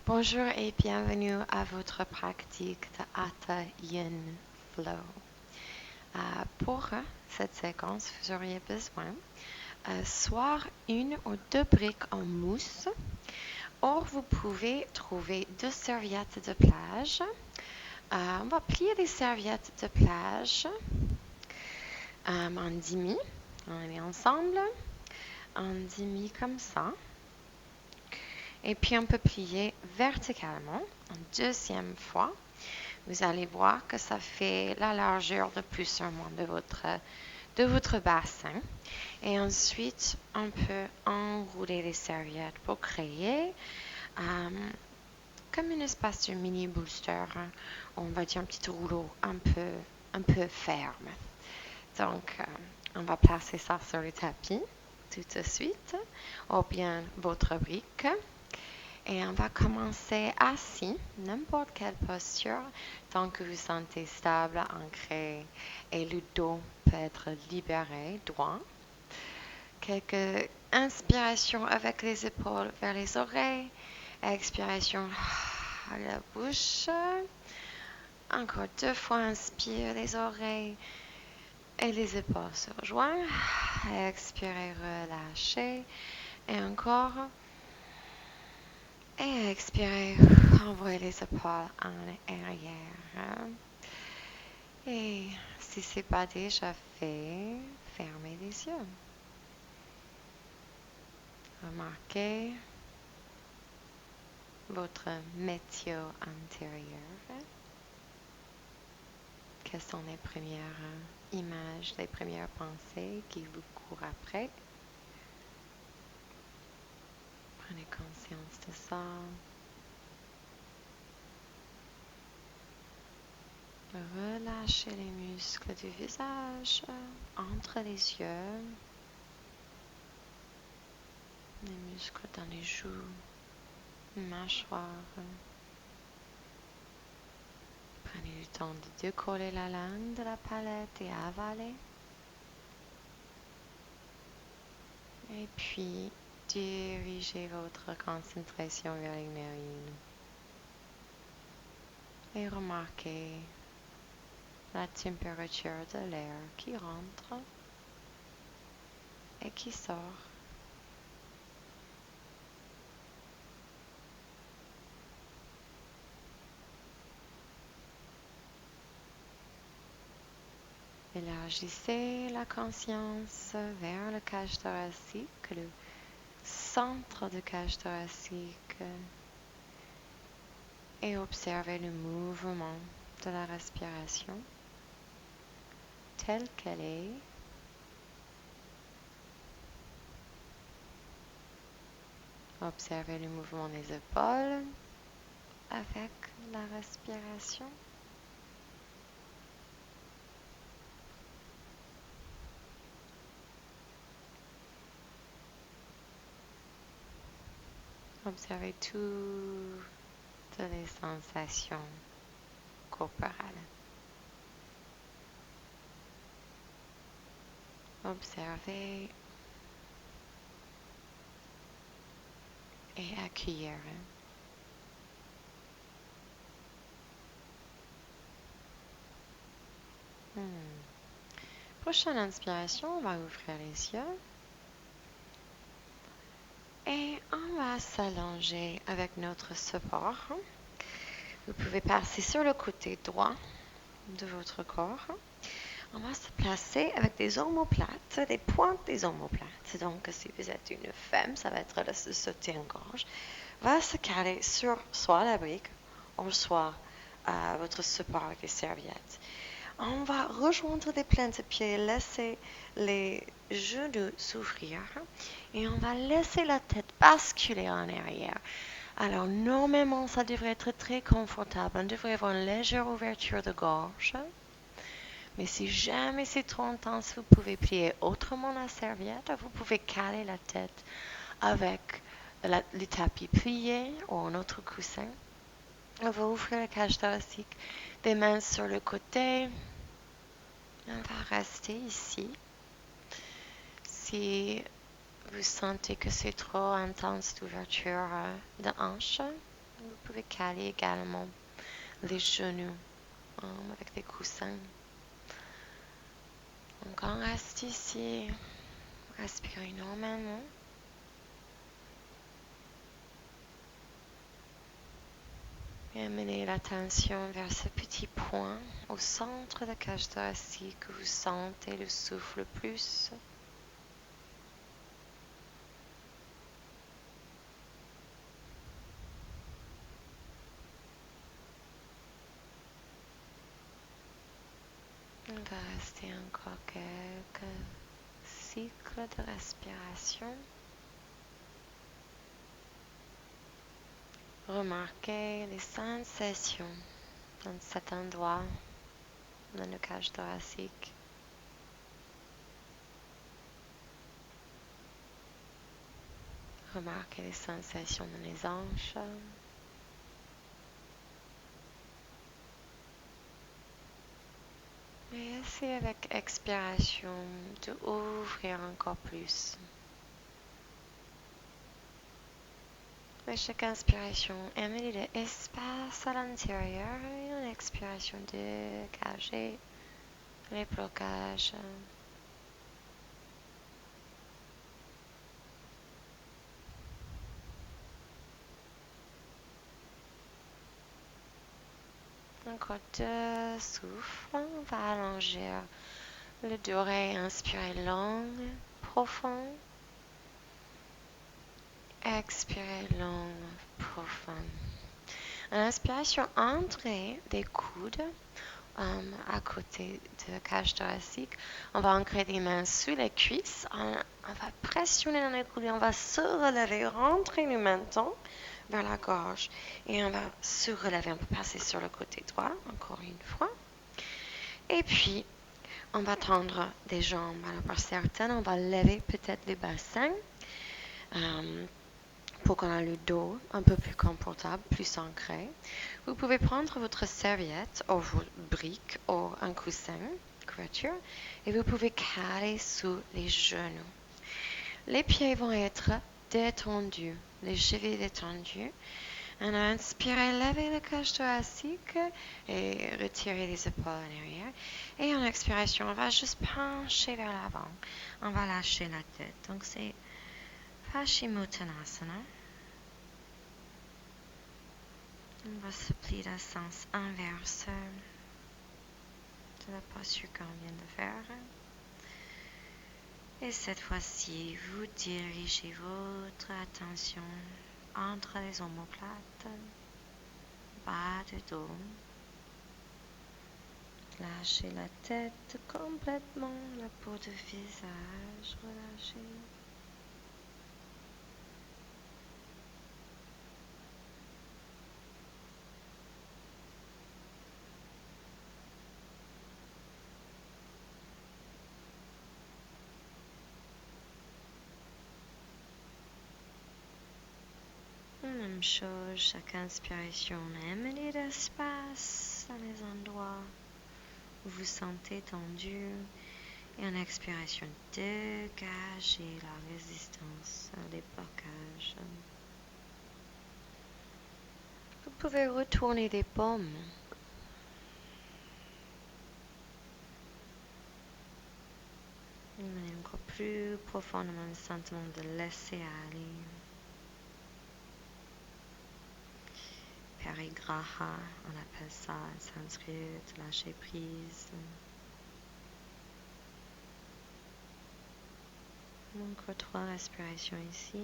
Bonjour et bienvenue à votre pratique de Hatha Yin Flow. Pour cette séquence, vous auriez besoin soit une ou deux briques en mousse, ou vous pouvez trouver deux serviettes de plage. On va plier les serviettes de plage en demi. On les met ensemble en demi comme ça. Et puis on peut plier verticalement une deuxième fois. Vous allez voir que ça fait la largeur de plus ou moins de votre bassin. Et ensuite, on peut enrouler les serviettes pour créer comme une espèce de mini booster. On va dire un petit rouleau un peu ferme. Donc, on va placer ça sur le tapis tout de suite, ou bien votre brique. Et on va commencer assis, n'importe quelle posture, tant que vous sentez stable, ancré et le dos peut être libéré, droit. Quelques inspirations avec les épaules vers les oreilles, expiration à la bouche. Encore deux fois, inspire les oreilles et les épaules se rejoignent. Expirez, relâchez. Et encore. Et expirez, envoyez les épaules en arrière. Et si ce n'est pas déjà fait, fermez les yeux. Remarquez votre météo intérieur. Quelles sont les premières images, les premières pensées qui vous courent après? Prenez conscience de ça. Relâchez les muscles du visage entre les yeux, les muscles dans les joues, mâchoire. Prenez le temps de décoller la langue de la palette et avaler. Et puis, dirigez votre concentration vers les narines. Et remarquez la température de l'air qui rentre et qui sort. Élargissez la conscience vers le cage thoracique, le centre de cage thoracique, et observez le mouvement de la respiration telle qu'elle est. Observez le mouvement des épaules avec la respiration. Observez toutes les sensations corporelles. Observez et accueillir. Prochaine inspiration, on va ouvrir les yeux. Et on va s'allonger avec notre support. Vous pouvez passer sur le côté droit de votre corps. On va se placer avec des omoplates, des pointes des omoplates. Donc, si vous êtes une femme, ça va être le soutien-gorge. Va se caler sur soit la brique ou soit votre support avec les serviettes. On va rejoindre des plaintes de pieds, laisser les genoux s'ouvrir et on va laisser la tête basculer en arrière. Alors, normalement, ça devrait être très confortable. On devrait avoir une légère ouverture de gorge. Mais si jamais c'est trop intense, vous pouvez plier autrement la serviette. Vous pouvez caler la tête avec le tapis plié ou un autre coussin. On va ouvrir la cage thoracique, des mains sur le côté. On va rester ici. Si vous sentez que c'est trop intense d'ouverture de hanche, Vous pouvez caler également les genoux avec des coussins. Donc on reste ici, respirez normalement. Et amenez l'attention vers ce petit point au centre de la cage thoracique où vous sentez le souffle le plus. On va rester encore quelques cycles de respiration. Remarquez les sensations dans cet endroit, dans la cage thoracique. Remarquez les sensations dans les hanches. Et essayez avec expiration de ouvrir encore plus. Avec chaque inspiration, amenez de l'espace à l'intérieur et une expiration dégager les blocages. Encore deux souffles. On va allonger le durée. Inspirez long, profond. Expirez long, profond. À l'inspiration, entrez des coudes à côté de la cage thoracique. On va ancrer des mains sous les cuisses. On va pressionner dans les coudes et on va se relever. Rentrer le menton vers la gorge. Et on va se relever. On peut passer sur le côté droit, encore une fois. Et puis, on va tendre des jambes. Alors, par certaines, on va lever peut-être les bassins pour qu'on ait le dos un peu plus confortable, plus ancré. Vous pouvez prendre votre serviette ou vos briques ou un coussin, couverture, et vous pouvez caler sous les genoux. Les pieds vont être détendus, les chevilles détendues. On a inspiré, levez la cage thoracique et retirez les épaules en arrière. Et en expiration, on va juste pencher vers l'avant. On va lâcher la tête. Donc c'est Paschimottanasana. On va se plier dans le sens inverse de la posture qu'on vient de faire. Et cette fois-ci, vous dirigez votre attention entre les omoplates, bas du dos. Lâchez la tête complètement, la peau du visage relâchée. Même chose, chaque inspiration, amenez l'espace dans les endroits où vous sentez tendu. Et en expiration, dégagez la résistance, les blocages. Vous pouvez retourner des paumes. Menez encore plus profondément le sentiment de laisser aller. Parigraha, on appelle ça en sanskrit, lâcher prise. Encore 3 respirations ici.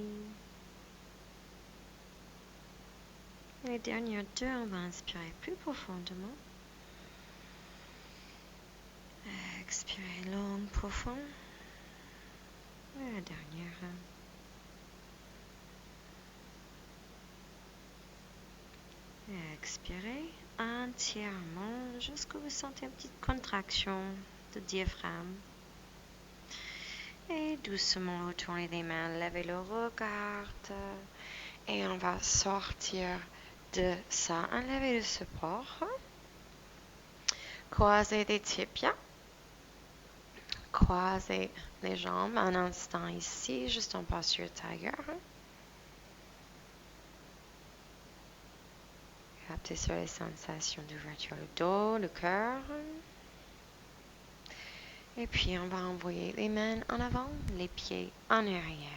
Les dernières 2, on va inspirer plus profondément. Expirez long, profond. Et la dernière. Et expirez entièrement jusqu'à vous sentez une petite contraction de diaphragme. Et doucement retournez les mains, levez le regard. Et on va sortir de ça. Enlevez le support. Croisez les tibias. Croisez les jambes un instant ici, juste en posture tailleur. capter sur les sensations d'ouverture du dos, le cœur. Et puis, on va envoyer les mains en avant, les pieds en arrière.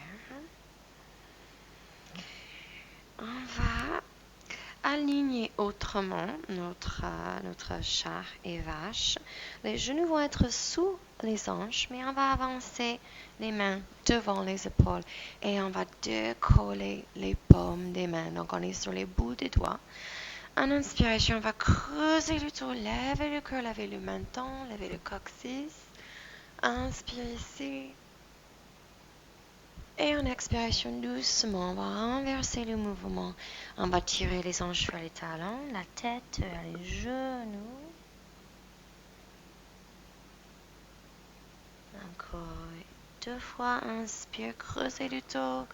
On va aligner autrement notre char et vache. Les genoux vont être sous les hanches, mais on va avancer les mains devant les épaules et on va décoller les paumes des mains. Donc, on est sur les bouts des doigts. En inspiration, on va creuser le dos, lever le cœur, lever le menton, lever le coccyx. Inspire ici. Et en expiration, doucement, on va renverser le mouvement. On va tirer les hanches vers les talons, la tête vers les genoux. Encore 2 fois, inspire, creusez le dos.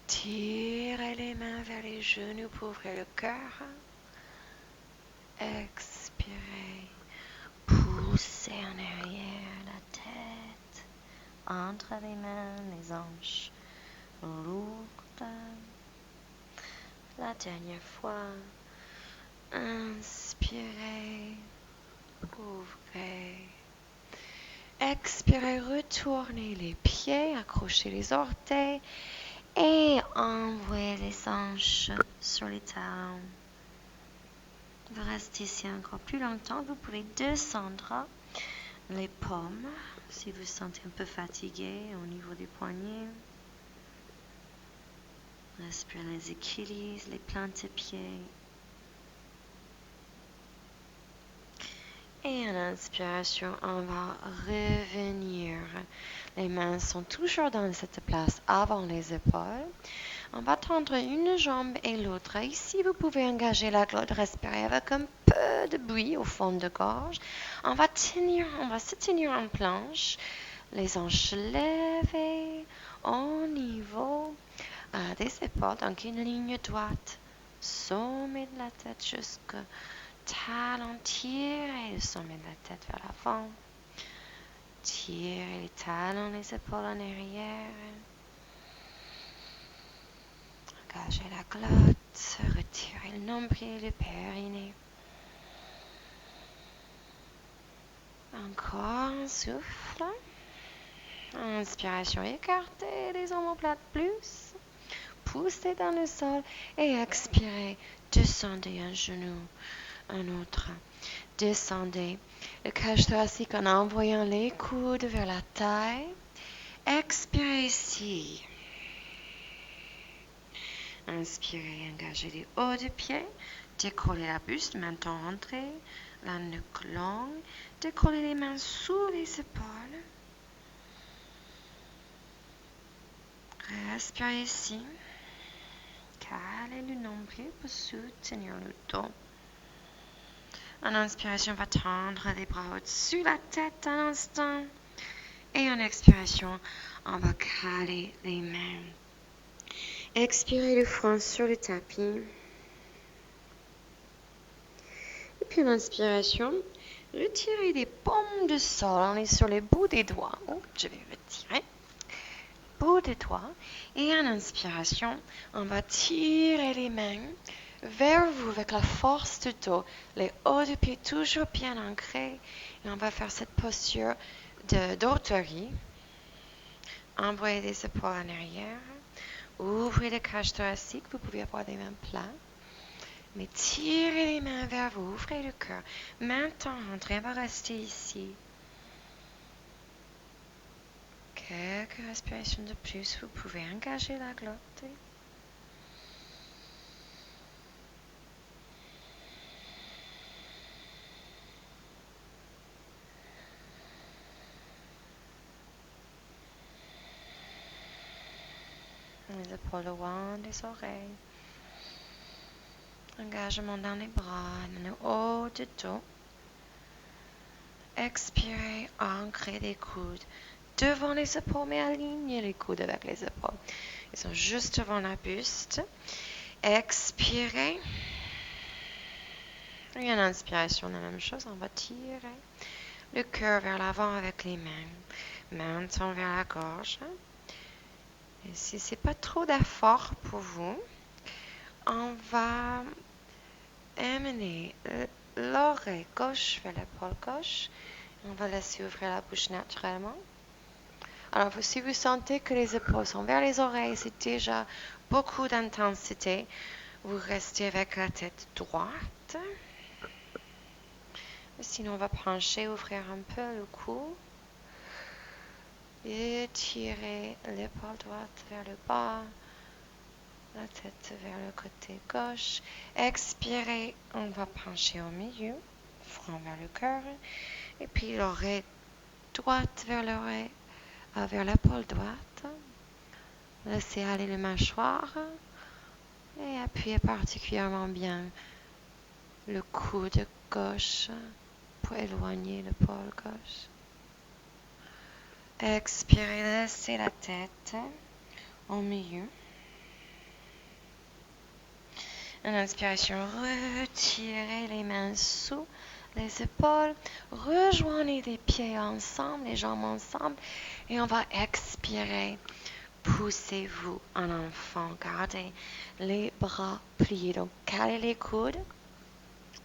Tirez les mains vers les genoux pour ouvrir le cœur. Expirez. Poussez en arrière la tête. Entre les mains, les hanches lourdes. La dernière fois. Inspirez. Ouvrez. Expirez, retournez les pieds, accrochez les orteils et envoyez les hanches sur les talons. Vous restez ici encore plus longtemps. Vous pouvez descendre les paumes si vous vous sentez un peu fatigué au niveau des poignets. Respirez les Achilles, les plantes de pieds. Et en inspiration, on va revenir. Les mains sont toujours dans cette place avant les épaules. On va tendre une jambe et l'autre. Ici, vous pouvez engager la glotte, respirer avec un peu de bruit au fond de gorge. On va se tenir en planche. Les hanches levées au niveau des épaules. Donc, une ligne droite. Sommet de la tête jusqu'au talon. Tirez le sommet de la tête vers l'avant. Tirez les talons, les épaules en arrière. Engagez la glotte, retirez le nombril, le périnée. Encore un souffle. Inspiration, écartez les omoplates plus. Poussez dans le sol et expirez. Descendez un genou, un autre. Descendez le cage thoracique en envoyant les coudes vers la taille. Expirez ici. Inspirez, engagez les hauts de pied, décollez la buste, menton rentré, la nuque longue, décollez les mains sous les épaules. Respirez ici. Calez le nombril pour soutenir le dos. En inspiration, on va tendre les bras au-dessus de la tête un instant. Et en expiration, on va caler les mains. Expirez le front sur le tapis. Et puis en inspiration, retirez les paumes du sol. On est sur les bouts des doigts. Je vais retirer. Bout des doigts. Et en inspiration, on va tirer les mains vers vous avec la force du dos. Les hauts du pied toujours bien ancrés. Et on va faire cette posture d'orterie. Envoyez les épaules en arrière. Ouvrez le cage thoracique, vous pouvez avoir des mains plates. Mais tirez les mains vers vous, ouvrez le cœur. Maintenant, rentrez, on va rester ici. Quelques respirations de plus, vous pouvez engager la glotte. Les épaules loin des oreilles. Engagement dans les bras, dans le haut du dos. Expirez, ancrez les coudes devant les épaules, mais alignez les coudes avec les épaules. Ils sont juste devant la buste. Expirez. Et en inspiration, la même chose, on va tirer le cœur vers l'avant avec les mains. Menton vers la gorge. Et si ce n'est pas trop d'effort pour vous, on va amener l'oreille gauche vers l'épaule gauche. On va laisser ouvrir la bouche naturellement. Alors, si vous sentez que les épaules sont vers les oreilles, c'est déjà beaucoup d'intensité. Vous restez avec la tête droite. Sinon, on va pencher, ouvrir un peu le cou. Étirez l'épaule droite vers le bas. La tête vers le côté gauche. Expirez, on va pencher au milieu. Front vers le cœur. Et puis l'oreille droite vers l'oreille, vers l'épaule droite. Laissez aller les mâchoires. Et appuyez particulièrement bien le coude gauche pour éloigner l'épaule gauche. Expirez, laissez la tête au milieu. En inspiration, retirez les mains sous les épaules. Rejoignez les pieds ensemble, les jambes ensemble. Et on va expirer. Poussez-vous en enfant. Gardez les bras pliés. Donc, calez les coudes.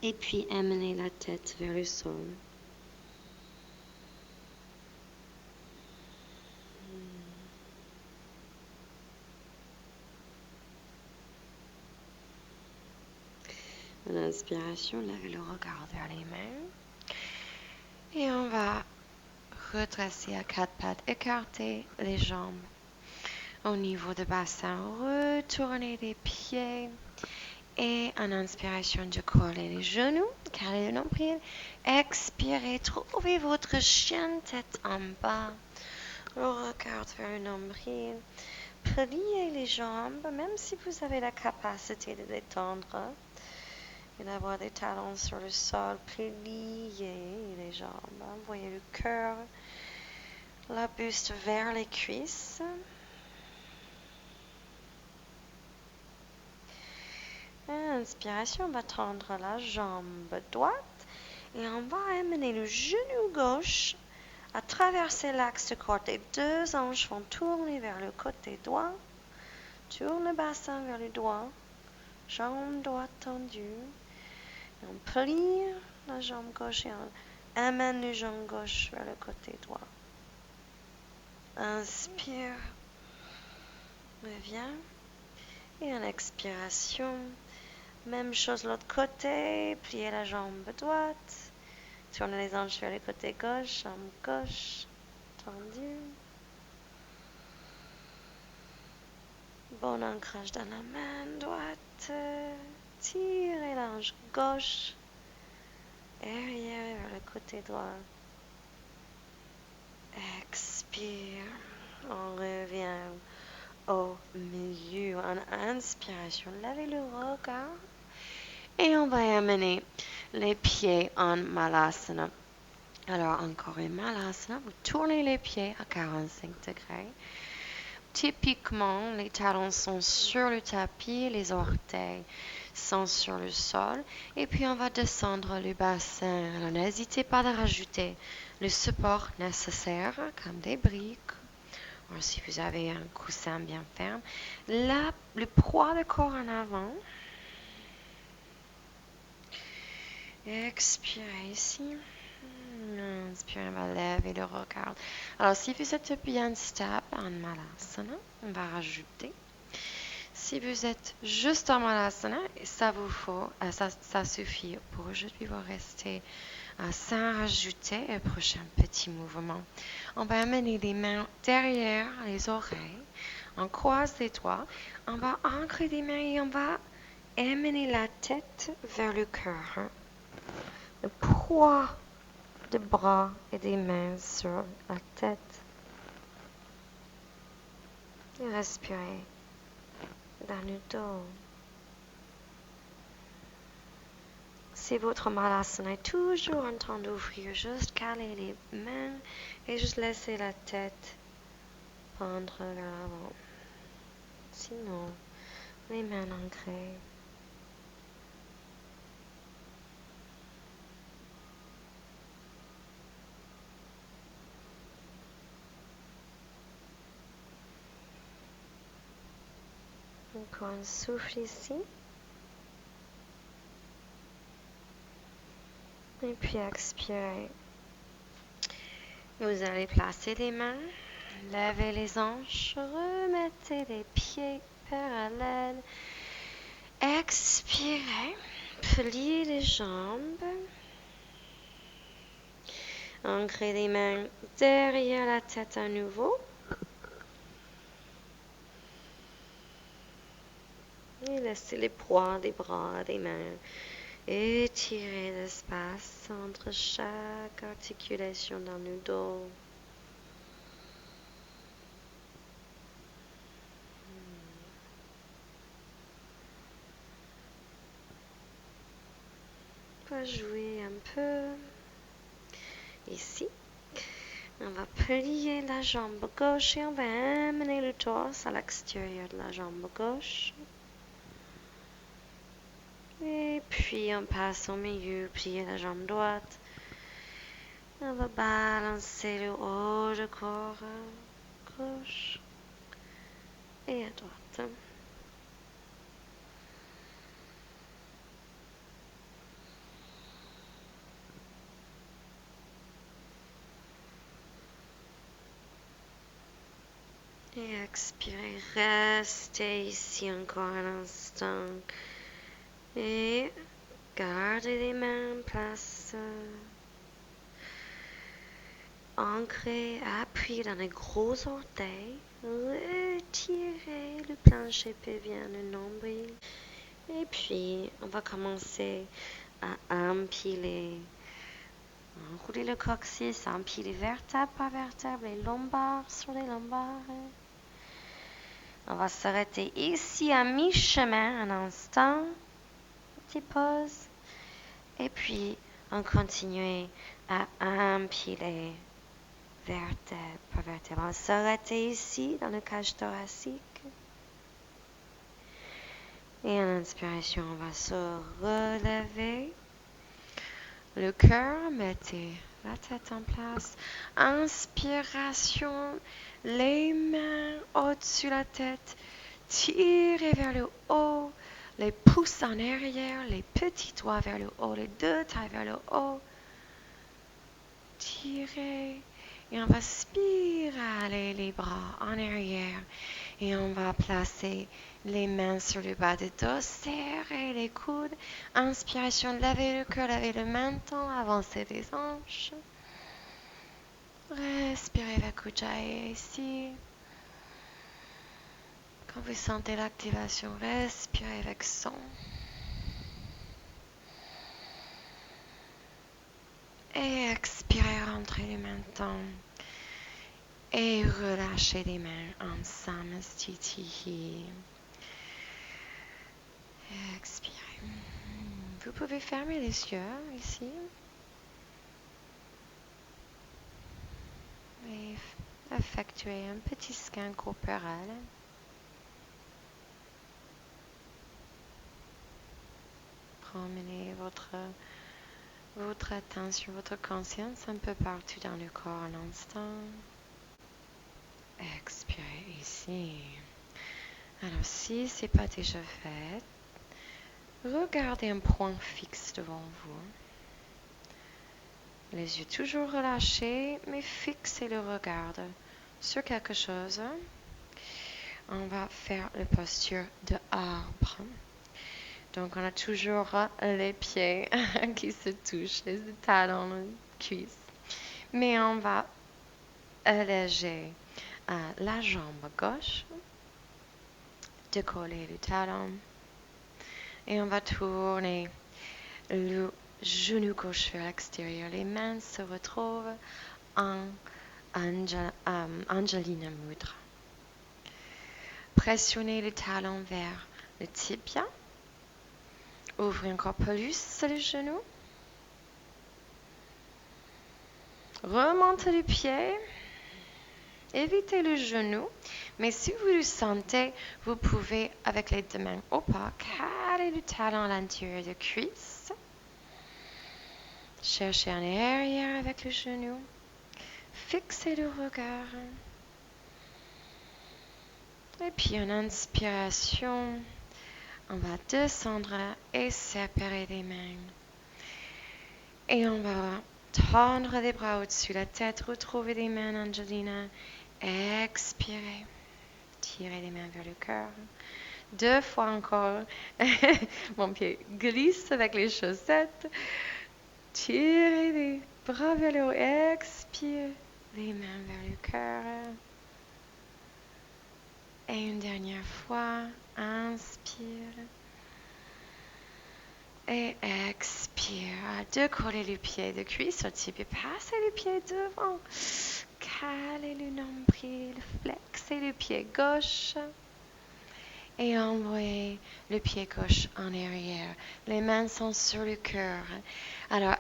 Et puis, amenez la tête vers le sol. En inspiration, levez le regard vers les mains. Et on va redresser à quatre pattes, écarter les jambes. Au niveau du bassin, retournez les pieds. Et en inspiration, décollez les genoux, calez le nombril. Expirez, trouvez votre chien tête en bas. Le regard vers le nombril. Pliez les jambes, même si vous avez la capacité de détendre et d'avoir des talons sur le sol. Pliez les jambes. Envoyez le cœur, la buste vers les cuisses. Inspiration, on va tendre la jambe droite et on va amener le genou gauche à traverser l'axe de corps. Les deux hanches vont tourner vers le côté droit. Tourne le bassin vers le droit. Jambe droite tendue. Et on plie la jambe gauche et on amène la jambe gauche vers le côté droit. Inspire. Reviens. Et en expiration, même chose de l'autre côté. Pliez la jambe droite. Tournez les hanches vers le côté gauche. Jambe gauche tendue. Bon ancrage dans la main droite. Tirez la hanche gauche. Arrière vers le côté droit. Expire. On revient au milieu. En inspiration, levez le regard. Et on va amener les pieds en Malasana. Alors, encore une Malasana. Vous tournez les pieds à 45 degrés. Typiquement, les talons sont sur le tapis, les orteils sont sur le sol. Et puis, on va descendre le bassin. Alors, n'hésitez pas à rajouter le support nécessaire, comme des briques. Ou si vous avez un coussin bien ferme. Là, le poids du corps en avant. Expirez ici. Inspirez, on va lever le regard. Alors, si vous êtes bien stable en Malasana, on va rajouter. Si vous êtes juste en Malasana, ça suffit pour aujourd'hui. Vous restez sans rajouter un prochain petit mouvement. On va amener les mains derrière les oreilles. On croise les doigts. On va ancrer les mains et on va amener la tête vers le cœur. Le poids des bras et des mains sur la tête. Et respirez dans le dos. Si votre Malasana est toujours en train d'ouvrir, juste calez les mains et juste laissez la tête pendre vers l'avant. Sinon, les mains ancrées. Encore un souffle ici. Et puis expirez. Vous allez placer les mains, levez les hanches, remettez les pieds parallèles. Expirez, pliez les jambes. Ancrez les mains derrière la tête à nouveau. Et laissez les poids des bras, des mains. Étirez l'espace entre chaque articulation dans le dos. On va jouer un peu. Ici, on va plier la jambe gauche et on va amener le torse à l'extérieur de la jambe gauche. Et puis on passe au milieu, plier la jambe droite. On va balancer le haut du corps à gauche et à droite. Et expirez, restez ici encore un instant. Et gardez les mains en place. Ancrez, appuyez dans les gros orteils. Retirez le plancher pelvien, le nombril. Et puis, on va commencer à empiler. Enrouler le coccyx, empiler vertèbre par vertèbre, les lombaires sur les lombaires. On va s'arrêter ici à mi-chemin, un instant. Petite pause. Et puis, on continue à empiler vertèbre par vertèbre. On va s'arrêter ici, dans le cage thoracique. Et en inspiration, on va se relever. Le cœur, mettez la tête en place. Inspiration, les mains au-dessus de la tête. Tirez vers le haut. Les pouces en arrière, les petits doigts vers le haut, les deux tailles vers le haut. Tirez. Et on va spiraler les bras en arrière. Et on va placer les mains sur le bas du dos. Serrez les coudes. Inspiration, levez le cœur, levez le menton, avancez les hanches. Respirez avec Ujjayi ici. Quand vous sentez l'activation, respirez avec son. Et expirez, rentrez le menton. Et relâchez les mains en Samastitihi. Expirez. Vous pouvez fermer les yeux ici. Et effectuer un petit scan corporel. Promenez votre attention, votre conscience un peu partout dans le corps un instant. Expirez ici. Alors, si ce n'est pas déjà fait, regardez un point fixe devant vous. Les yeux toujours relâchés, mais fixez le regard sur quelque chose. On va faire la posture de arbre. Donc, on a toujours les pieds qui se touchent, les talons, les cuisses. Mais on va alléger la jambe gauche, décoller le talon. Et on va tourner le genou gauche vers l'extérieur. Les mains se retrouvent en Anjalina Mudra. Pressionnez le talon vers le tibia. Ouvrez encore plus le genou. Remontez le pied. Évitez le genou. Mais si vous le sentez, vous pouvez, avec les deux mains au pas, caler le talon à l'intérieur de cuisse. Cherchez en arrière avec le genou. Fixez le regard. Et puis en inspiration, on va descendre et séparer les mains. Et on va tendre les bras au-dessus de la tête, retrouver les mains, Angelina. Expirez. Tirez les mains vers le cœur. 2 fois encore. Mon pied glisse avec les chaussettes. Tirez les bras vers le haut. Expire. Les mains vers le cœur. Et une dernière fois. Inspire. Et expire. Décollez le pied de cuisse au type. Passez le pied devant. Calez le nombril. Flexez le pied gauche. Et envoyez le pied gauche en arrière. Les mains sont sur le cœur. Alors,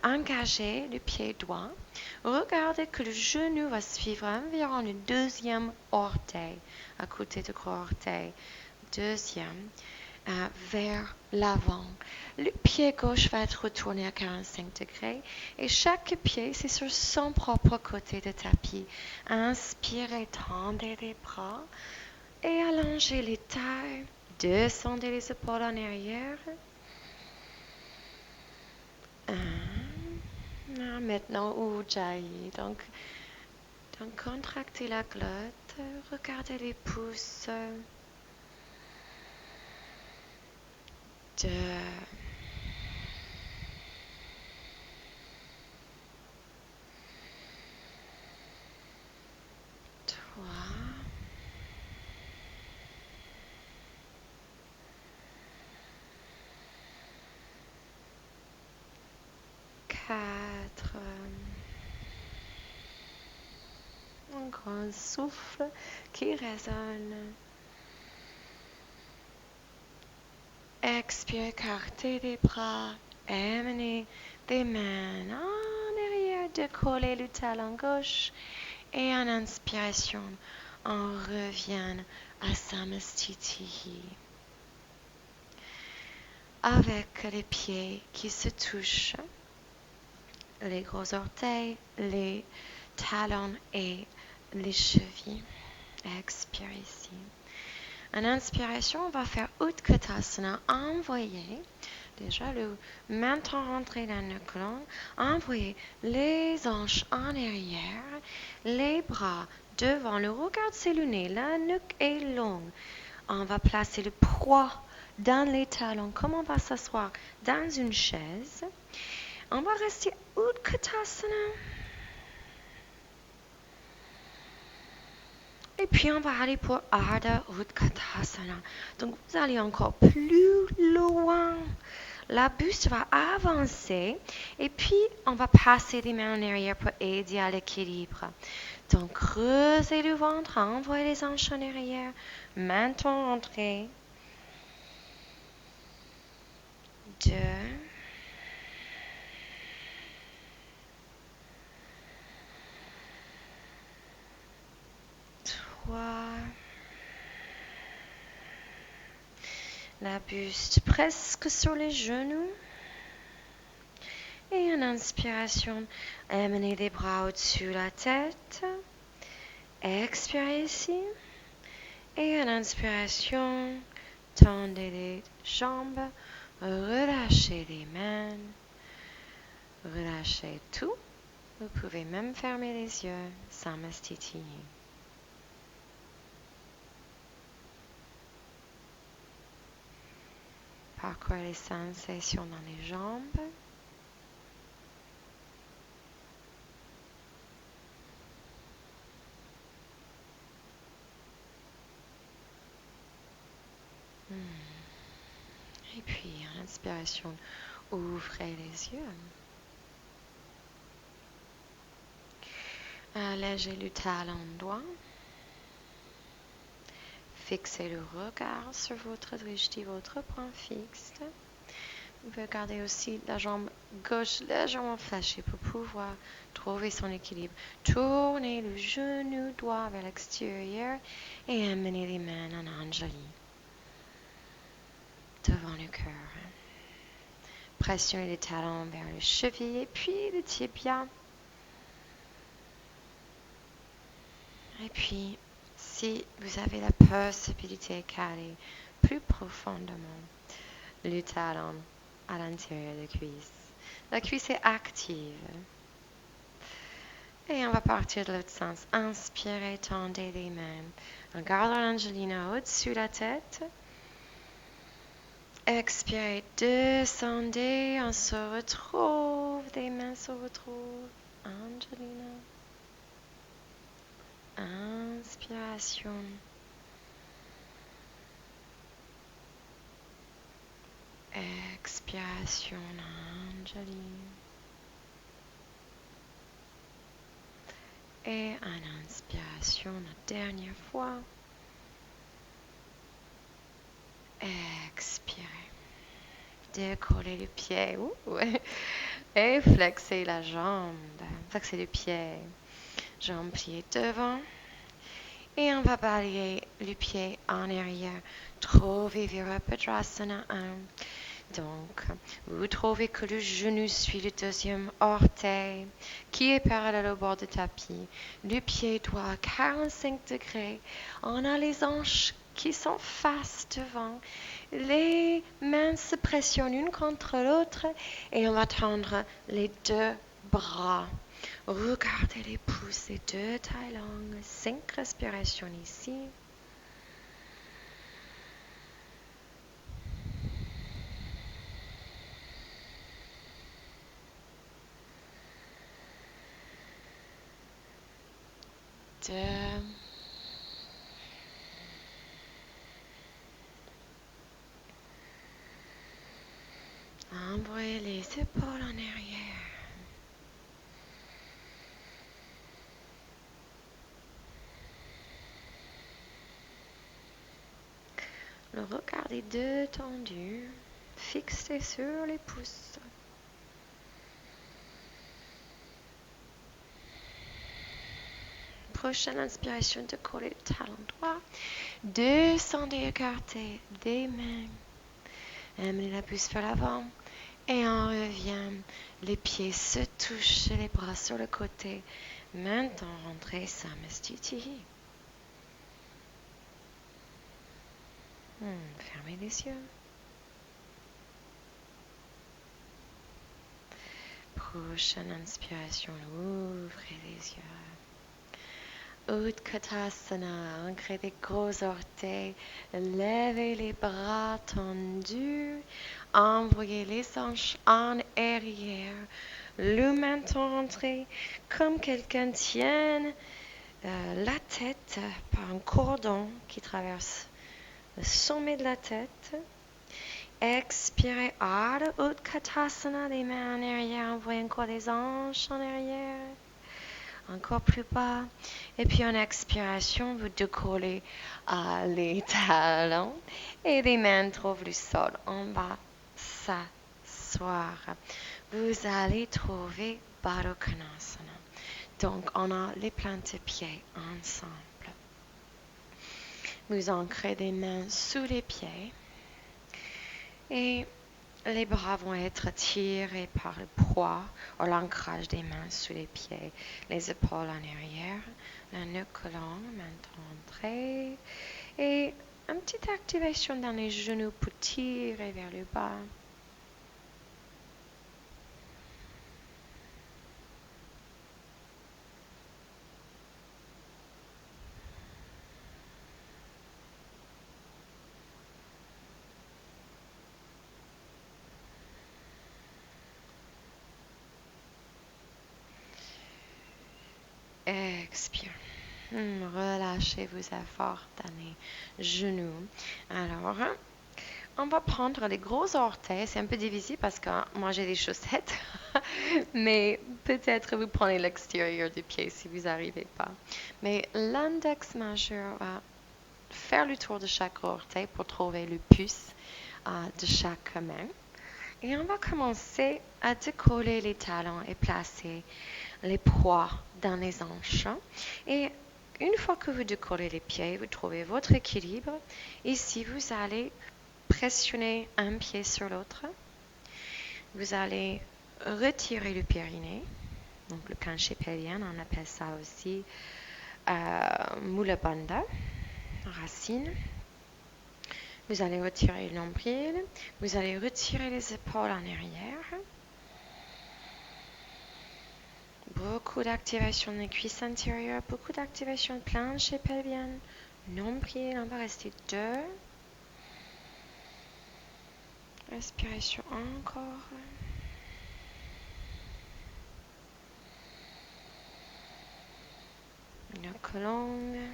engagez le pied droit. Regardez que le genou va suivre environ le deuxième orteil, à côté du gros orteil. Deuxième, vers l'avant. Le pied gauche va être retourné à 45 degrés et chaque pied, c'est sur son propre côté de tapis. Inspirez, tendez les bras. Et allongez les tailles. Descendez les épaules en arrière. Maintenant, Ujjayi. Donc, contractez la glotte. Regardez les pouces. 2. 3. 4. Un grand souffle qui résonne. Expire, écartez les bras. Amenez les mains en arrière. Décollez le talon gauche. Et en inspiration, on revient à Samastitihi. Avec les pieds qui se touchent, les gros orteils, les talons et les chevilles. Expire ici. En inspiration, on va faire Utkatasana. Envoyez déjà le menton rentré dans le colonne. Envoyez les hanches en arrière, les bras devant. Le regard s'éloigner, la nuque est longue. On va placer le poids dans les talons, comme on va s'asseoir dans une chaise. On va rester Utkatasana. Et puis, on va aller pour Ardha Utkatasana. Donc, vous allez encore plus loin. La buste va avancer. Et puis, on va passer les mains en arrière pour aider à l'équilibre. Donc, creusez le ventre, envoyez les hanches en arrière. Menton rentré. 2. 3. La buste presque sur les genoux. Et en inspiration, amenez les bras au-dessus de la tête. Expirez ici. Et en inspiration, tendez les jambes. Relâchez les mains. Relâchez tout. Vous pouvez même fermer les yeux. Samastitihi. Parcourez les sensations dans les jambes. Et puis, en inspiration, ouvrez les yeux. Allégez le talon droit. Fixez le regard sur votre drishti, votre point fixe. Vous pouvez garder aussi la jambe gauche légèrement fléchie pour pouvoir trouver son équilibre. Tournez le genou droit vers l'extérieur et amenez les mains en Anjali devant le cœur. Pressionnez les talons vers le cheville et puis le tibia. Et puis, si vous avez la possibilité, caler plus profondément le talon à l'intérieur de la cuisse. La cuisse est active. Et on va partir de l'autre sens. Inspirez, tendez les mains. En gardant l'Angelina au-dessus de la tête. Expirez, descendez. On se retrouve. Les mains se retrouvent. Angelina. Inspiration. Expiration, Angeline. Et en inspiration, la dernière fois. Expirez. Décollez le pied. Et flexez la jambe. Flexez le pied. Jambe pliée devant. Et on va balayer le pied en arrière. Trouvez Virabhadrasana 1. Donc, vous trouvez que le genou suit le deuxième orteil qui est parallèle au bord du tapis. Le pied droit à 45 degrés. On a les hanches qui sont face devant. Les mains se pressionnent l'une contre l'autre et on va tendre les deux bras. Regardez les pouces, les deux tailles longues. 5 respirations ici. Envoyez les épaules en arrière. Le regard est détendu, fixé sur les pouces. Prochaine inspiration, décollez le talon droit. Descendez, écartez des mains. Amenez la pouce vers l'avant. Et on revient. Les pieds se touchent, les bras sur le côté. Maintenant, rentrez Samastiti. Fermez les yeux. Prochaine inspiration, ouvrez les yeux. Utkatasana, ancrez des gros orteils, levez les bras tendus, envoyez les hanches en arrière, le menton rentré, comme quelqu'un tienne la tête par un cordon qui traverse le sommet de la tête. Expirez, Ardha Utkatasana, les mains en arrière, envoyez encore les hanches en arrière. Encore plus bas. Et puis en expiration, vous décollez les talons et les mains trouvent le sol. On va s'asseoir. Vous allez trouver Baddha Konasana. Donc, on a les plantes de pieds ensemble. Vous ancrez les mains sous les pieds. Et les bras vont être tirés par le poids ou l'ancrage des mains sous les pieds, les épaules en arrière, la nuque longue, menton entrée, et une petite activation dans les genoux pour tirer vers le bas. Expire. Relâchez vos efforts dans les genoux. Alors, on va prendre les gros orteils. C'est un peu difficile parce que moi j'ai des chaussettes. Mais peut-être vous prenez l'extérieur du pied si vous n'arrivez pas. Mais l'index majeur va faire le tour de chaque orteil pour trouver le pouce de chaque main. Et on va commencer à décoller les talons et placer les poids dans les hanches. Et une fois que vous décollez les pieds, vous trouvez votre équilibre. Ici, vous allez pressionner un pied sur l'autre. Vous allez retirer le périnée, donc le plancher pelvien, on appelle ça aussi Mula Bandha, racine. Vous allez retirer le nombril, vous allez retirer les épaules en arrière. Beaucoup d'activation des cuisses intérieures, beaucoup d'activation de planche et pelvienne. Nombril, on va rester 2. Respiration encore. Une colonne.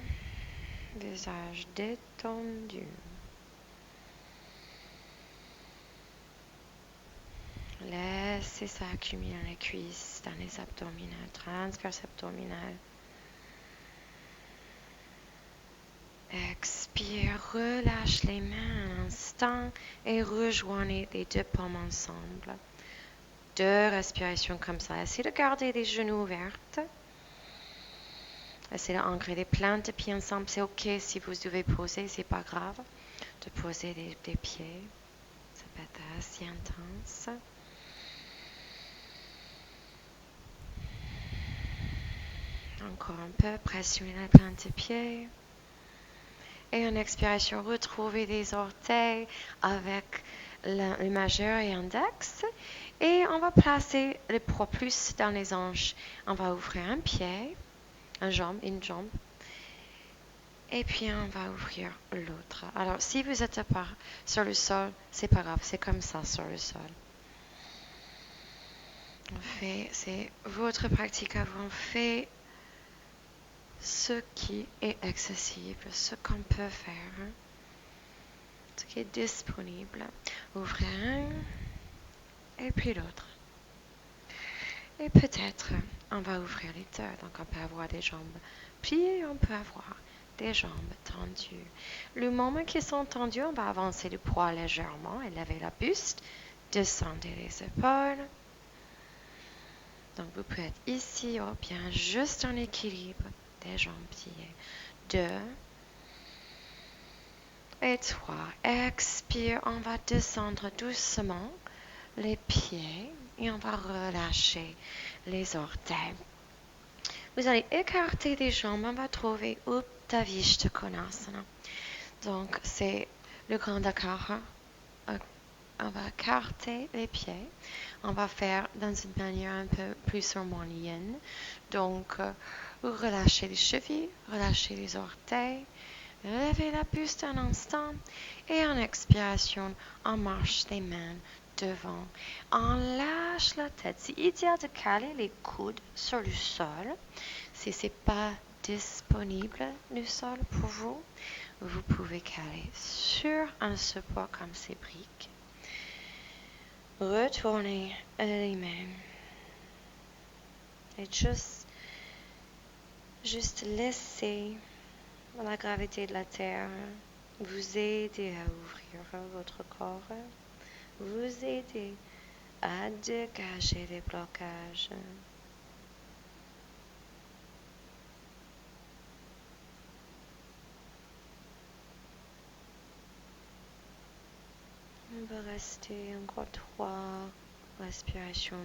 Visage détendu. Laissez ça accumuler dans les cuisses, dans les abdominales, transverse abdominal. Expire, relâche les mains un instant et rejoignez les 2 paumes ensemble. 2 respirations comme ça. Essayez de garder les genoux ouverts. Essayez d'ancrer les plantes de pieds ensemble. C'est ok si vous devez poser, c'est pas grave de poser les pieds. Ça peut être assez intense. Encore un peu, pressionnez la plante de pied. Et en expiration, retrouvez les orteils avec le majeur et index. Et on va placer le poids plus dans les hanches. On va ouvrir un pied, une jambe. Et puis on va ouvrir l'autre. Alors, si vous êtes pas sur le sol, c'est pas grave, c'est comme ça sur le sol. C'est votre pratique à vous. On fait ce qui est accessible, ce qu'on peut faire, ce qui est disponible. Ouvrir un et puis l'autre. Et peut-être, on va ouvrir les 2. Donc, on peut avoir des jambes pliées, on peut avoir des jambes tendues. Le moment qu'ils sont tendus, on va avancer le poids légèrement, élever la buste, descendez les épaules. Donc, vous pouvez être ici ou bien juste en équilibre, des jambes pliées. 2 et 3. Expire, on va descendre doucement les pieds et on va relâcher les orteils. Vous allez écarter les jambes, on va trouver Utthita Vishtha Konasana. Donc, c'est le grand écart. On va écarter les pieds. On va faire dans une manière un peu plus harmonienne. Donc, vous relâchez les chevilles, relâchez les orteils, levez la buste un instant et en expiration, on marche les mains devant. On lâche la tête. C'est idéal de caler les coudes sur le sol. Si ce n'est pas disponible le sol pour vous, vous pouvez caler sur un support comme ces briques. Retournez les mains. Et juste laisser la gravité de la terre vous aider à ouvrir votre corps. Vous aider à dégager les blocages. On va rester encore 3 respirations.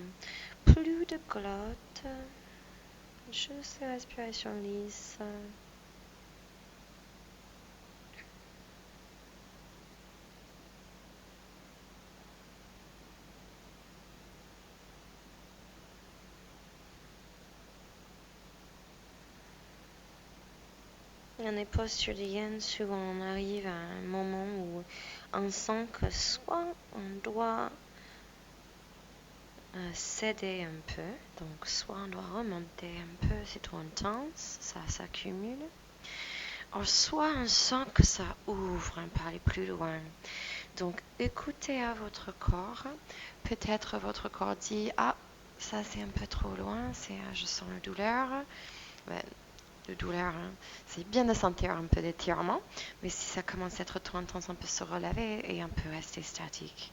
Plus de glotte. Juste respiration lisse. Dans les postures de yin, souvent on arrive à un moment où on sent que soit on doit céder un peu, donc soit on doit remonter un peu, c'est trop intense, ça s'accumule, ou soit on sent que ça ouvre, on peut aller plus loin. Donc écoutez à votre corps, peut-être votre corps dit « Ah, ça c'est un peu trop loin, je sens la douleur ». De douleur, c'est bien de sentir un peu d'étirement, mais si ça commence à être trop intense, on peut se relever et on peut rester statique.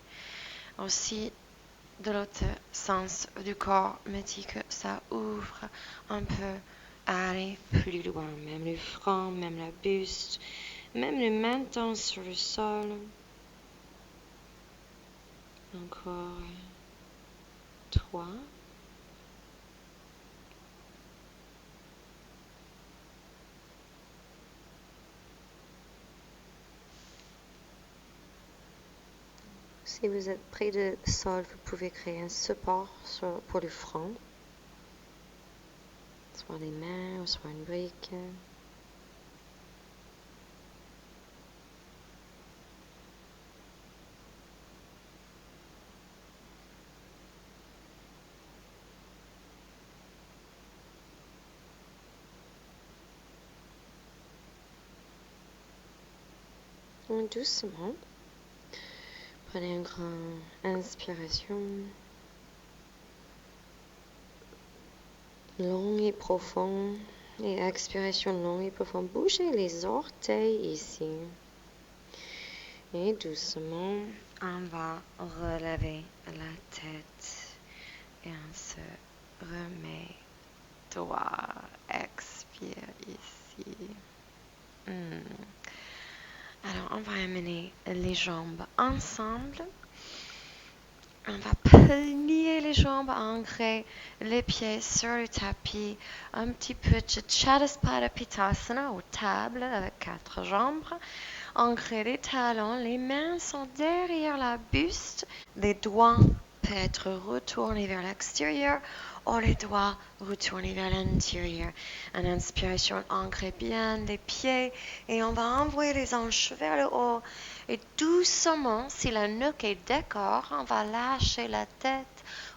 Aussi, de l'autre sens du corps me dit que ça ouvre, on peut aller plus loin, même le front, même la buste, même le menton sur le sol. Encore 3. Si vous êtes près du sol, vous pouvez créer un support pour le front. soit les mains ou soit une brique. Doucement, prenez une grande inspiration, longue et profonde, et expiration longue et profonde. Bougez les orteils ici. Et doucement, on va relever la tête et on se remet droit. Expire ici. Alors, on va amener les jambes ensemble. On va plier les jambes, ancrer les pieds sur le tapis. Un petit peu de Chatuspadapitasana ou table avec 4 jambes. Ancrer les talons. Les mains sont derrière la buste. Les doigts peuvent être retournés vers l'extérieur ou les doigts retournés vers l'intérieur. En inspiration, ancrez bien les pieds et on va envoyer les hanches vers le haut. Et doucement, si la nuque est d'accord, on va lâcher la tête,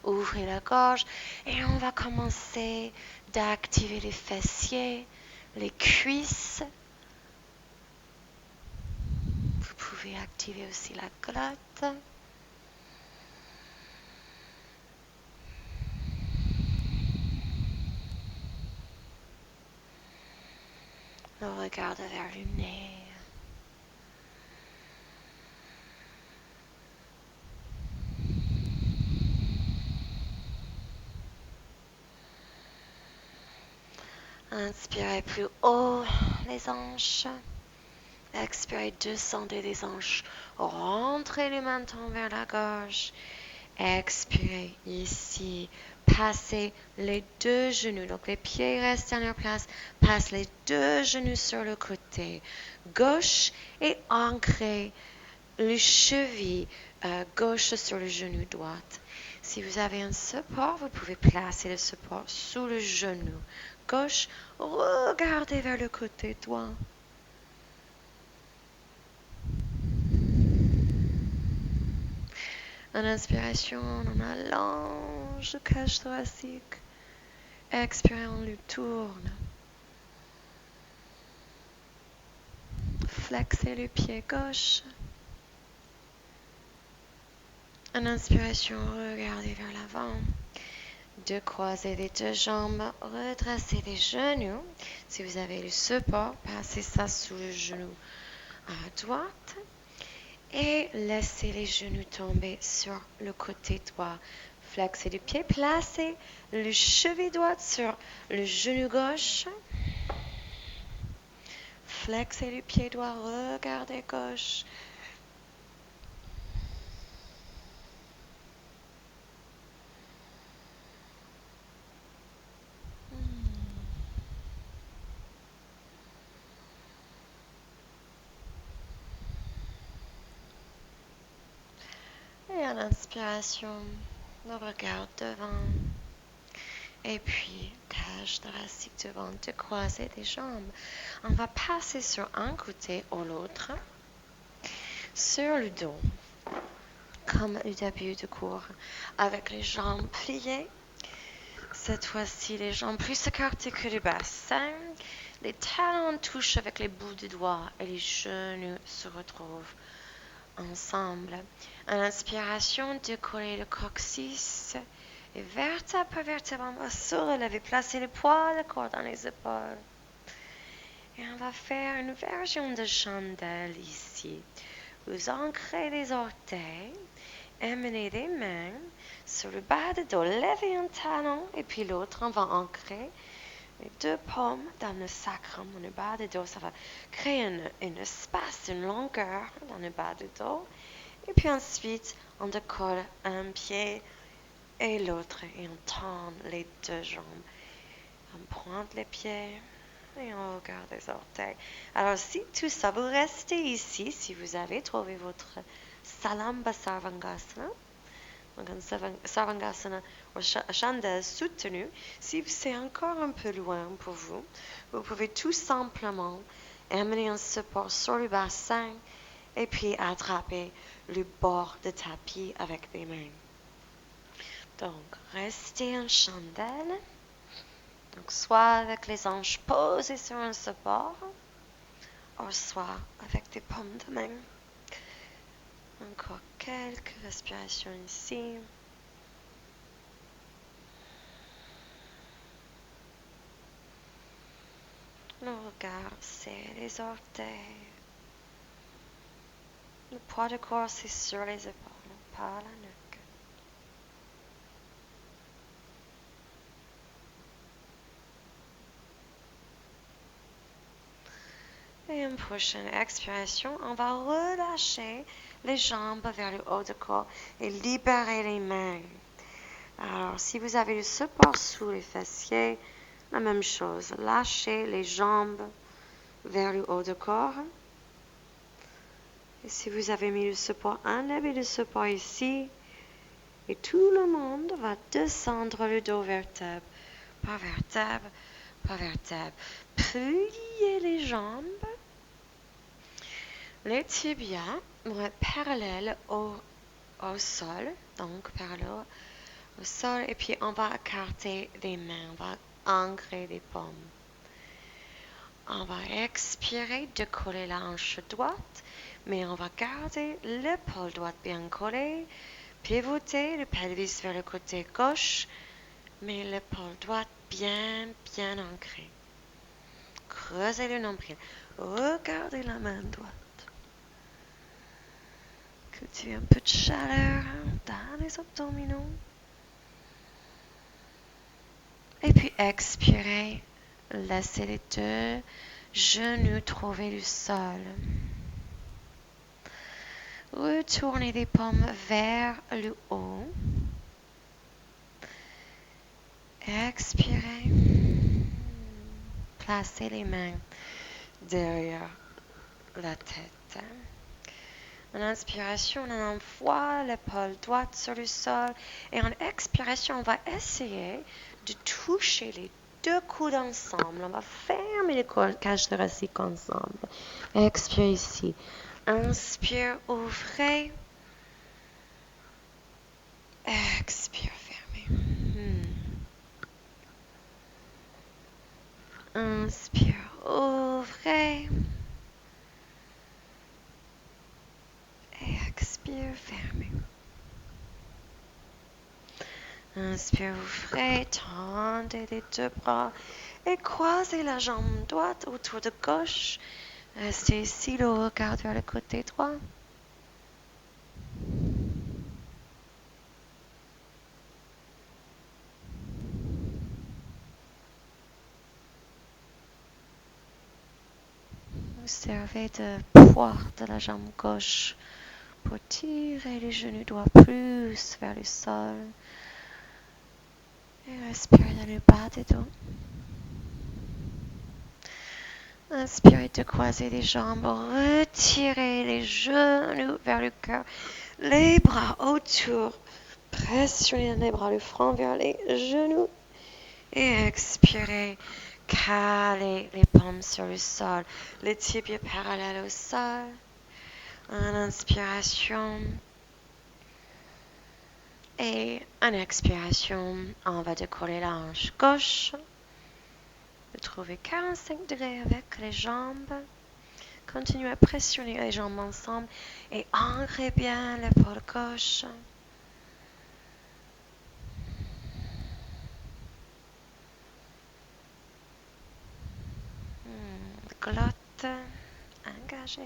ouvrir la gorge et on va commencer d'activer les fessiers, les cuisses. Vous pouvez activer aussi la glotte. On regarde vers le nez. Inspirez plus haut les hanches. Expirez, descendez les hanches. Rentrez le menton vers la gorge. Expirez ici. Passez les 2 genoux. Donc les pieds restent à leur place. Passe les 2 genoux sur le côté gauche et ancrez le cheville gauche sur le genou droit. Si vous avez un support, vous pouvez placer le support sous le genou gauche. Regardez vers le côté droit. En inspiration, on allonge le cage thoracique. Expirez, on le tourne. Flexez le pied gauche. En inspiration, regardez vers l'avant. De croiser les 2 jambes, redressez les genoux. Si vous avez le support, passez ça sous le genou à droite. Et laissez les genoux tomber sur le côté droit. Flexez le pied, placez le cheville droit sur le genou gauche. Flexez le pied droit, regardez gauche. Et en inspiration, le regard devant. Et puis, cage thoracique devant, de croiser les jambes. On va passer sur un côté ou l'autre, sur le dos, comme le début du cours, avec les jambes pliées. Cette fois-ci, les jambes plus écartées que le bassin. Les talons touchent avec les bouts des doigts et les genoux se retrouvent ensemble. En inspiration, décoller le coccyx. Et vertèbre par vertèbre, on va se relever, placer le poids de corps dans les épaules. Et on va faire une version de chandelle ici. Vous ancrez les orteils, amenez les mains sur le bas du dos, levez un talon et puis l'autre, on va ancrer les 2 paumes dans le sacrum, dans le bas du dos. Ça va créer un espace, une longueur dans le bas du dos. Et puis ensuite, on décolle un pied et l'autre et on tend les 2 jambes. On pointe les pieds et on regarde les orteils. Alors si tout ça, vous restez ici si vous avez trouvé votre Salamba Sarvangasana. donc un Sarvangasana ou chandelle soutenu. Si c'est encore un peu loin pour vous, vous pouvez tout simplement amener un support sur le bassin et puis attraper le bord de tapis avec les mains. Donc, restez en chandelle. Donc, soit avec les hanches posées sur un support, ou soit avec des paumes de main. Encore quelques respirations ici. Le regard, c'est les orteils. Le poids du corps, c'est sur les épaules, pas la nuque. Et une prochaine expiration, on va relâcher les jambes vers le haut du corps et libérer les mains. Alors, si vous avez le support sous les fessiers, la même chose. Lâchez les jambes vers le haut du corps. Et si vous avez mis le support, enlevez le support ici. Et tout le monde va descendre le dos vertèbre par vertèbre par vertèbre. Pliez les jambes. Les tibias vont être parallèles au sol. Donc, parallèles au sol. Et puis, on va écarter les mains. On va ancrer les paumes. On va expirer, décoller la hanche droite. Mais on va garder l'épaule droite bien collée. Pivoter le pelvis vers le côté gauche. Mais l'épaule droite bien ancrée. Creusez le nombril. Regardez la main droite. Cultivez un peu de chaleur dans les abdominaux. Et puis expirez. Laissez les deux genoux trouver le sol. Retournez les paumes vers le haut. Expirez. Placez les mains derrière la tête. En inspiration, on envoie l'épaule droite sur le sol. Et en expiration, on va essayer de toucher les deux coudes ensemble. On va fermer les cages thoraciques ensemble. Expire ici. Inspire, ouvrez. Expire, fermez. Inspire, ouvrez. Expire, fermez. Inspire, ouvrez, tendez les deux bras et croisez la jambe droite autour de gauche. Restez ici, le regard vers le côté droit. Vous servez de poids de la jambe gauche pour tirer les genoux droits plus vers le sol. Et respirez dans le bas des dos. Inspirez de croiser les jambes, retirez les genoux vers le cœur, les bras autour, pressionnez les bras, le front vers les genoux et expirez, calez les paumes sur le sol, les tibias parallèles au sol. En inspiration et en expiration, on va décoller la hanche gauche. Vous trouvez 45 degrés avec les jambes. Continuez à pressionner les jambes ensemble et ancrez bien l'épaule gauche. Glotte engagée.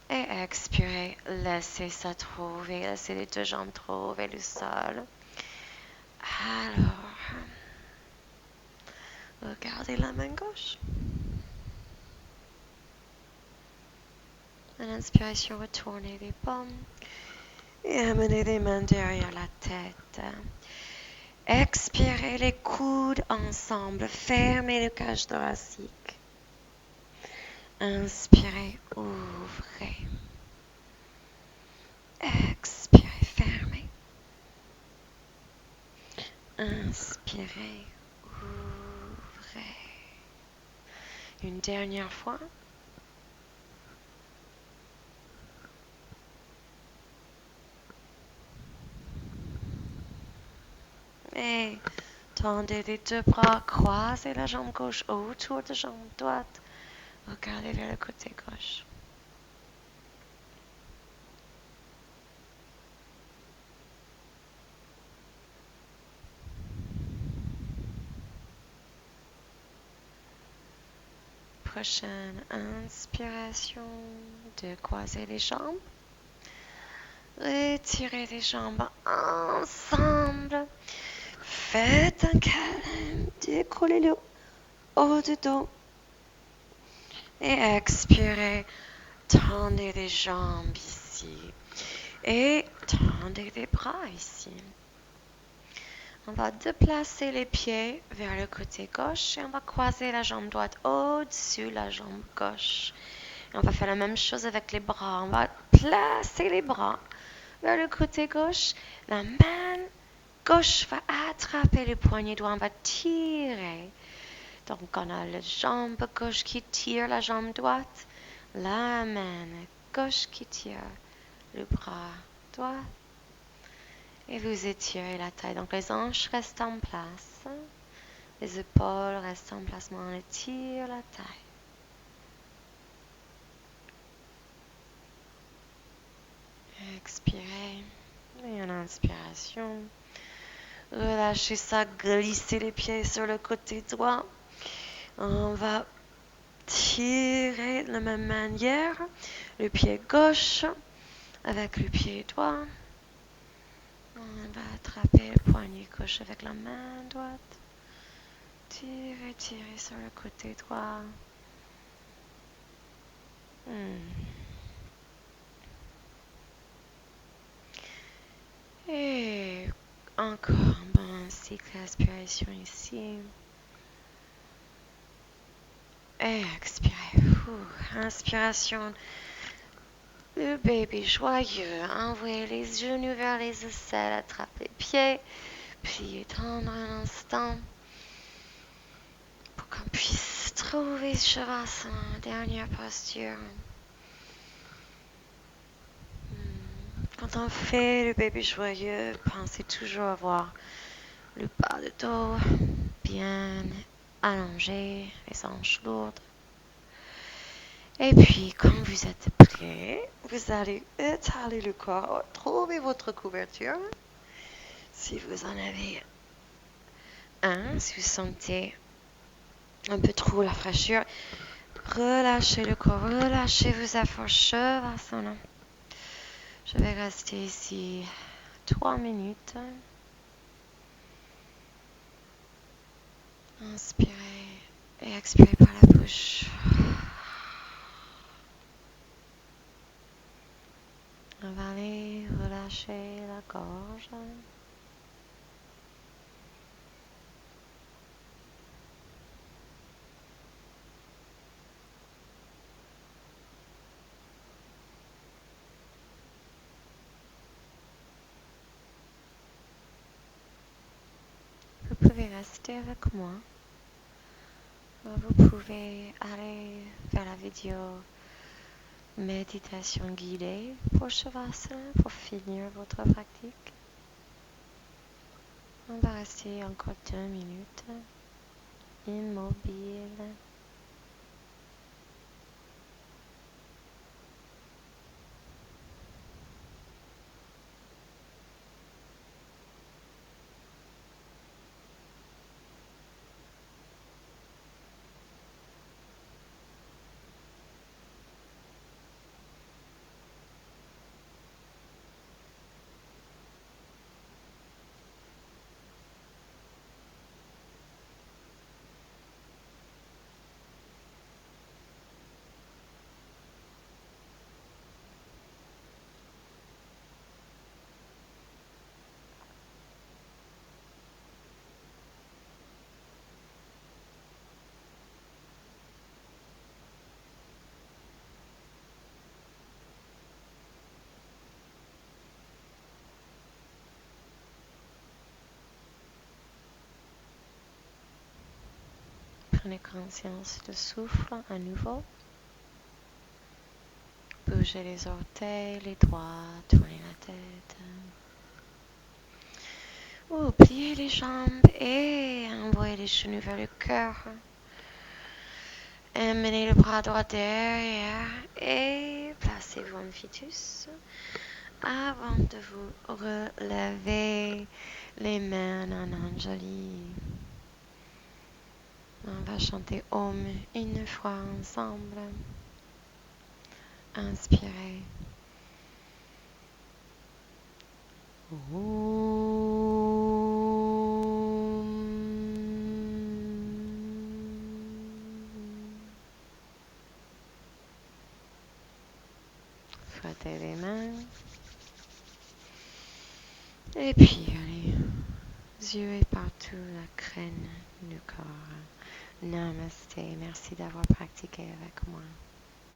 Et expirez, laissez ça trouver, laissez les deux jambes trouver le sol. Alors, regardez la main gauche. En inspiration, retournez les paumes et amenez les mains derrière la tête. Expirez les coudes ensemble, fermez le cage thoracique. Inspirez, ouvrez. Expirez, fermez. Inspirez, ouvrez. Une dernière fois. Et tendez les deux bras, croisez la jambe gauche autour de la jambe droite. Regardez vers le côté gauche. Prochaine inspiration de croiser les jambes. Retirez les jambes ensemble. Faites un câlin. Décollez le haut du dos. Et expirez. Tendez les jambes ici. Et tendez les bras ici. On va déplacer les pieds vers le côté gauche et on va croiser la jambe droite au-dessus de la jambe gauche. Et on va faire la même chose avec les bras. On va placer les bras vers le côté gauche. La main gauche va attraper le poignet droit. On va tirer. Donc on a la jambe gauche qui tire la jambe droite. La main gauche qui tire le bras droit. Et vous étirez la taille. Donc les hanches restent en place. Les épaules restent en place. On étire la taille. Expirez. Et en inspiration. Relâchez ça. Glissez les pieds sur le côté droit. On va tirer de la même manière. Le pied gauche avec le pied droit. On va attraper le poignet gauche avec la main droite. Tirez, tirez sur le côté droit. Et encore un bon cycle d'aspiration ici. Et expirez. Inspiration. Le bébé joyeux. Envoyez les genoux vers les aisselles. Attrape les pieds. Puis étendre un instant. Pour qu'on puisse trouver Shavasana, dernière posture. Quand on fait le bébé joyeux, pensez toujours avoir le bas de dos bien allongé, les hanches lourdes. Et puis, quand vous êtes prêt, vous allez étaler le corps, trouver votre couverture. Si vous en avez un, si vous sentez un peu trop la fraîcheur, relâchez le corps, relâchez vos efforts. Shavasana. Je vais rester ici 3 minutes. Inspirez et expirez par la bouche. Avalez, relâchez la gorge. Vous pouvez rester avec moi. Vous pouvez aller vers la vidéo méditation guidée pour Shavasana, pour finir votre pratique. On va rester encore 2 minutes, immobile. Prenez conscience du souffle à nouveau. Bougez les orteils, les doigts, tournez la tête. Pliez les jambes et envoyez les genoux vers le cœur. Emmenez le bras droit derrière et placez-vous en fœtus. Avant de vous relever, les mains en Anjali. On va chanter Om une fois ensemble. Inspirez. Frottez les mains. Et puis, les yeux et partout la crâne du corps. Namaste. Merci d'avoir pratiqué avec moi.